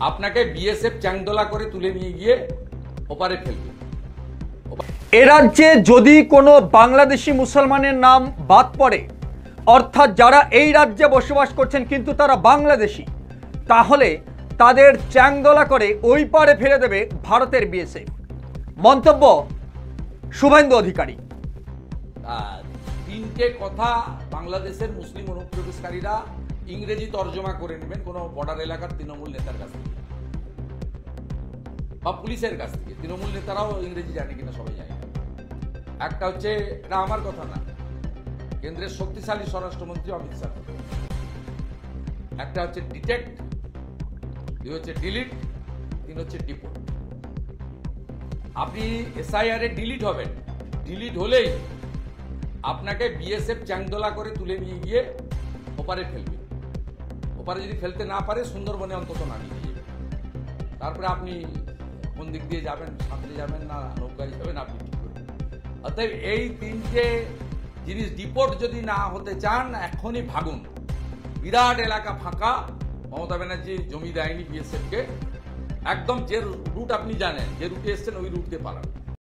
আপনাকে বিএসএফ চ্যাংদোলা করে তুলে নিয়ে গিয়ে ওপারে ফেলবে। এ রাজ্যে যদি কোনো বাংলাদেশি মুসলমানের নাম বাদ পড়ে, অর্থাৎ যারা এই রাজ্যে বসবাস করছেন কিন্তু তারা বাংলাদেশি, তাহলে তাদের চ্যাংদোলা করে ওই পারে ফেলে দেবে ভারতের বিএসএফ। মন্তব্য শুভেন্দু অধিকারী। তিনটে কথা বাংলাদেশের মুসলিম অনুপ্রবেশকারীরা ইংরেজি তর্জমা করে নেবেন কোনো বর্ডার এলাকার তৃণমূল নেতার কাছ থেকে বা পুলিশের কাছ থেকে। তৃণমূল নেতারাও ইংরেজি জানে কিনা সবাই জানে। একটা হচ্ছে, এটা আমার কথা না, কেন্দ্রের শক্তিশালী স্বরাষ্ট্রমন্ত্রী অমিত শাহ। একটা হচ্ছে ডিটেক্ট, দুই হচ্ছে ডিলিট, তিন হচ্ছে ডিপোর্ট। আপনি এসআইআর এ ডিলিট হবেন, ডিলিট হলেই আপনাকে বিএসএফ চ্যাংদোলা করে তুলে নিয়ে গিয়ে ওপারে ফেলবে। ওপারে যদি ফেলতে না পারে সুন্দরবনে অন্তত নামিয়ে দিয়ে যাবে। তারপরে আপনি কোন দিক দিয়ে যাবেন, সাঁতরে যাবেন না নৌকায় যাবেন, আপনি ঠিক করবেন। অতএব এই তিনটে জিনিস ডিপোর্ট যদি না হতে চান এখনই ভাগুন। বিরাট এলাকা ফাঁকা, মমতা ব্যানার্জি জমি দেয়নি বিএসএফকে। একদম যে রুট আপনি জানেন, যে রুটে এসছেন ওই রুট দিয়ে পালান।